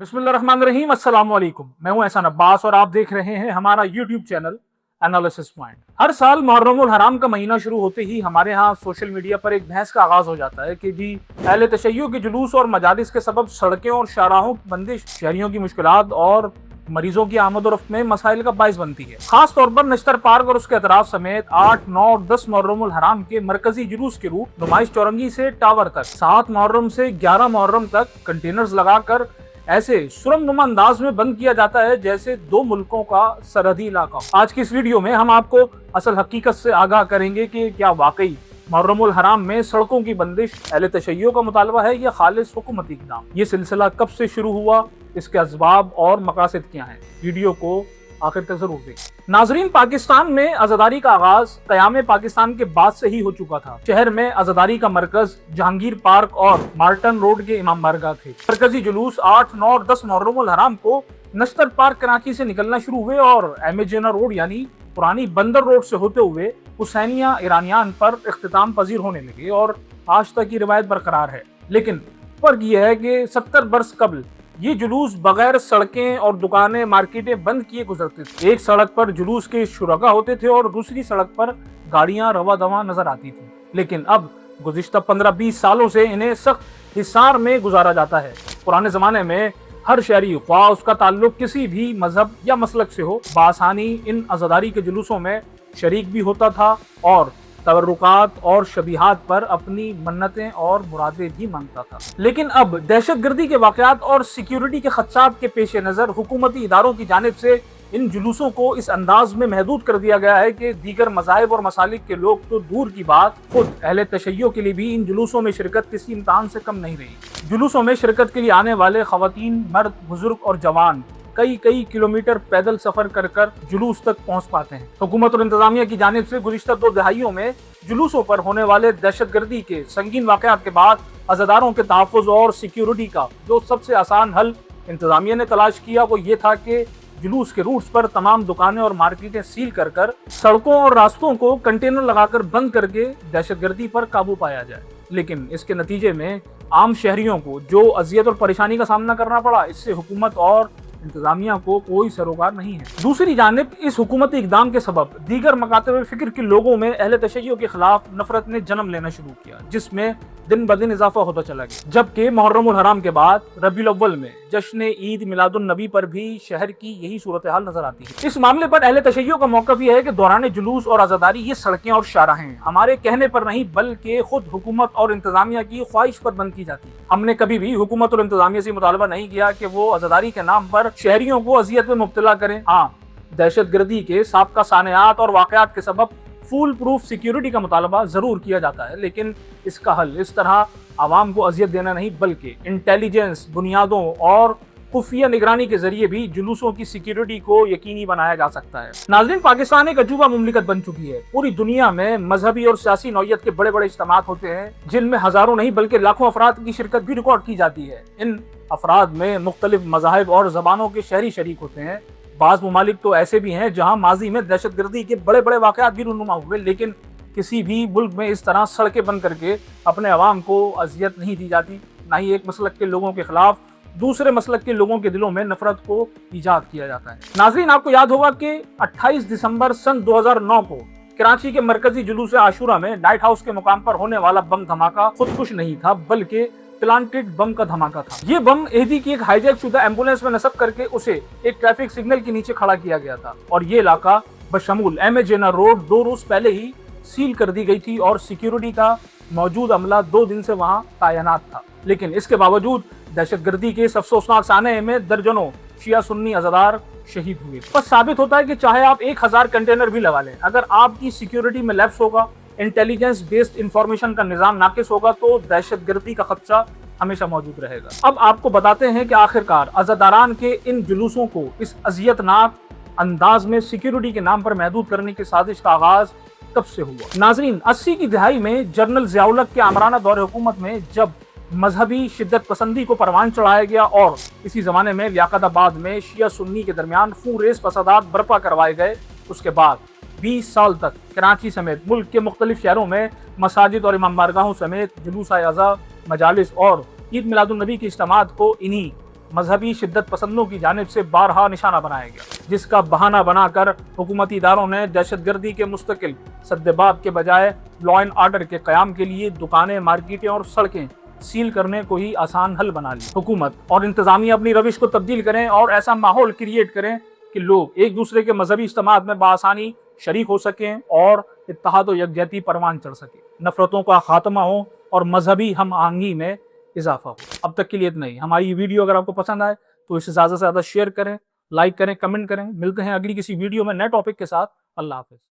बिस्मिल्लाहिर्रहमानिर्रहीम, अस्सलाम वालेकुम। मैं हूं एहसान अब्बास और आप देख रहे हैं हमारा यूट्यूब चैनल एनालिसिस पॉइंट। हर साल मुहर्रमुल हराम का महीना शुरू होते ही हमारे यहाँ सोशल मीडिया पर एक बहस का आगाज हो जाता है कि जी अहले तशय्युअ के जुलूस और मजालिस के सबब सड़कें और शाहराहों की बंदिश शहरियों की मुश्किलात और मरीजों की आमद और रफ्त में मसाइल का बाइस बनती है। खास तौर पर नश्तर पार्क और उसके अतराफ समेत 8, 9 और 10 मुहर्रमुल हराम के मरकजी जुलूस के रूप नुमाइश चौरंगी से टावर तक, 7 मुहर्रम से 11 मुहर्रम तक कंटेनर्स लगाकर ऐसे सुरंगनुमा अंदाज में बंद किया जाता है जैसे दो मुल्कों का सरहदी इलाका। आज की इस वीडियो में हम आपको असल हकीकत से आगाह करेंगे कि क्या वाकई मुहर्रमुल हराम में सड़कों की बंदिश अहले तशय्युअ का मुतालबा है या खालिस हुकूमती इक़दाम। ये सिलसिला कब से शुरू हुआ, इसके असबाब और मकासद क्या हैं, वीडियो को आखिर तक जरूर देखें। नाजरीन, पाकिस्तान में आज़ादारी का आगाज क़याम पाकिस्तान के बाद से ही हो चुका था। शहर में आज़ादारी का मरकज जहांगीर पार्क और मार्टन रोड के इमाम बारगाह थे। मरकजी जुलूस 8, 9 और 10 मुहर्रमुल हराम को नश्तर पार्क कराची से निकलना शुरू हुए और एमेजेना रोड यानी पुरानी बंदर रोड से होते हुए हुसैनिया ईरानियान पर इख्तिताम पजीर होने लगे और आज तक की रिवायत बरकरार है। लेकिन फर्क यह है कि 70 बरस कबल ये जुलूस बगैर सड़कें और दुकानें मार्केटें बंद किए गुजरते थे। एक सड़क पर जुलूस के शुरका होते थे और दूसरी सड़क पर गाड़ियां रवा दवा नजर आती थी। लेकिन अब गुज़िश्ता 15-20 सालों से इन्हें सख्त हिसार में गुजारा जाता है। पुराने जमाने में हर शहरी ख्वाह उसका ताल्लुक किसी भी मजहब या मसलक से हो, बासानी इन आज़ादारी के जुलूसों में शरीक भी होता था और तबर्रुकात और शबीहात पर अपनी मन्नतें और मुरादें भी मांगता था। लेकिन अब दहशतगर्दी के वाक़यात और सिक्योरिटी के खदशात के पेश नज़र हुकूमती इदारों की जानिब से इन जुलूसों को इस अंदाज में महदूद कर दिया गया है कि दीगर मज़ाहिब और मसालिक के लोग तो दूर की बात, खुद अहले तशय्युअ के लिए भी इन जुलूसों में शिरकत किसी इम्तहान से कम नहीं रही। जुलूसों में शिरकत के लिए आने वाले ख़वातीन, मर्द, बुजुर्ग और जवान कई किलोमीटर पैदल सफर कर कर जुलूस तक पहुंच पाते हैं। हुकूमत और इंतजामिया की जानिब से गुज़िश्ता 2 दहाइयों में जुलूसों पर होने वाले दहशतगर्दी के संगीन वाक़यात के बाद अज़ादारों के तहफ़्फ़ुज़ और सिक्योरिटी का जो सबसे आसान हल इंतजामिया ने तलाश किया वो ये था कि जुलूस के रूट्स पर तमाम दुकानें और मार्केटें सील कर कर सड़कों और रास्तों को कंटेनर लगाकर बंद करके दहशतगर्दी पर काबू पाया जाए। लेकिन इसके नतीजे में आम शहरियों को जो अजियत और परेशानी का सामना करना पड़ा, इससे हुकूमत और इंतजामिया को कोई सरोकार नहीं है। दूसरी जानिब इस हुकूमती इक़दाम के सबब दीगर मकातब फ़िक्र के लोगों में अहले तशय्युअ के खिलाफ नफरत ने जन्म लेना शुरू किया, जिसमें दिन ब दिन इजाफा होता चला गया। जबकि मुहर्रमुल हराम के बाद रबीउल अव्वल में जश्न ईद मिलादुन नबी पर भी शहर की यही सूरत हाल नजर आती है। इस मामले पर अहले तशय्युअ का मौक़िफ़ यह है कि दौरान जुलूस और आज़ादारी ये सड़कें और शाहराहें हमारे कहने पर नहीं बल्कि खुद हुकूमत और इंतजामिया की ख्वाहिश पर बंद की जाती है। हमने कभी भी हुकूमत और इंतजामिया से मुतालबा नहीं किया कि वो आज़ादारी के नाम पर शहरियों को अजियत में मुब्तला करें। हाँ, दहशतगर्दी के साबका सानियात और वाक़यात के सबब फुल प्रूफ सिक्योरिटी का मुतालबा जरूर किया जाता है, लेकिन इसका हल इस तरह आवाम को अजियत देना नहीं बल्कि इंटेलिजेंस बुनियादों और खुफिया निगरानी के जरिए भी जुलूसों की सिक्योरिटी को यकीनी बनाया जा सकता है। नाज़रीन, पाकिस्तान एक अजूबा मुमलिकत बन चुकी है। पूरी दुनिया में मजहबी और सियासी नौयत के बड़े बड़े इज्तिमात होते हैं जिनमें हजारों नहीं बल्कि लाखों अफराद की शिरकत भी रिकॉर्ड की जाती है। इन अफराद में मुख्तलिफ मज़ाहिब और ज़बानों के शहरी शरीक होते हैं। बाज़ ममालिक तो ऐसे भी हैं जहाँ माजी में दहशतगर्दी के बड़े बड़े वाक़यात भी रूनुमा हुए, लेकिन किसी भी मुल्क में इस तरह सड़कें बंद करके अपने अवाम को अजियत नहीं दी जाती, ना ही एक मसलक के लोगों के खिलाफ दूसरे मसलक के लोगों के दिलों में नफरत को ईजाद किया जाता है। नाज़रीन, आपको याद होगा कि 28 दिसंबर सन 2009 को कराची के मरकजी जुलूस आशूरा में लाइट हाउस के मुकाम पर होने वाला बम धमाका खुदकुश नहीं था बल्कि प्लांटेड बम का धमाका था। ये बम एदी की एक हाईजैक शुदा एम्बुलेंस में नस्ब करके उसे एक ट्रैफिक सिग्नल के नीचे खड़ा किया गया था और ये इलाका बशमूल एमेजेना रोड 2 रोज पहले ही सील कर दी गई थी और सिक्योरिटी का मौजूद अमला 2 दिन से वहाँ तैनात था। लेकिन इसके बावजूद दहशतगर्दी के इस अफसोसनाक साने में दर्जनों शिया सुन्नी अज़ादार शहीद हुए। बस साबित होता है कि चाहे आप 1000 कंटेनर भी लगा लें, अगर आपकी सिक्योरिटी में लैप्स होगा, इंटेलिजेंस बेस्ड इंफॉर्मेशन का निज़ाम नाकिस होगा तो दहशतगर्दी का खदशा हमेशा मौजूद रहेगा। अब आपको बताते हैं कि आखिरकार अज़ादारान के इन जुलूसों को इस अजियतनाक अंदाज में सिक्योरिटी के नाम पर महदूद करने की साजिश का आगाज कब से हुआ। नाजरीन, 80 की दिहाई में जनरल ज़ियाउल हक के आमराना दौरे हुकूमत में जब मजहबी शिद्दत पसंदी को परवान चढ़ाया गया और इसी ज़माने में लियाकताबाद में शिया सुन्नी के दरमियान खून रेस फसादात बर्पा करवाए गए, उसके बाद 20 साल तक कराची समेत मुल्क के मुख्तलिफ शहरों में मसाजिद और इमाम बारगाहों समेत जुलूस अज़ा, मजालिस और ईद मिलादुन नबी के इज्तिमात को इन्हीं مذہبی شدت پسندوں کی جانب سے بارہا نشانہ بنایا گیا، جس کا بہانہ بنا کر حکومتی اداروں نے دہشت گردی کے مستقل سدباب کے بجائے لا اینڈ آرڈر کے قیام کے لیے دکانیں، مارکیٹیں اور سڑکیں سیل کرنے کو ہی آسان حل بنا لی۔ حکومت اور انتظامیہ اپنی روش کو تبدیل کریں اور ایسا ماحول کریٹ کریں کہ لوگ ایک دوسرے کے مذہبی اجتماعات میں بآسانی شریک ہو سکیں اور اتحاد و یکجہتی پروان چڑھ سکے، نفرتوں کا خاتمہ ہو اور مذہبی ہم آہنگی میں اضافہ ہو۔ اب تک کے لیے اتنا ہی۔ ہماری یہ ویڈیو اگر آپ کو پسند آئے تو اسے زیادہ سے زیادہ شیئر کریں، لائک کریں، کمنٹ کریں۔ ملتے ہیں اگلی کسی ویڈیو میں نئے ٹاپک کے ساتھ۔ اللہ حافظ۔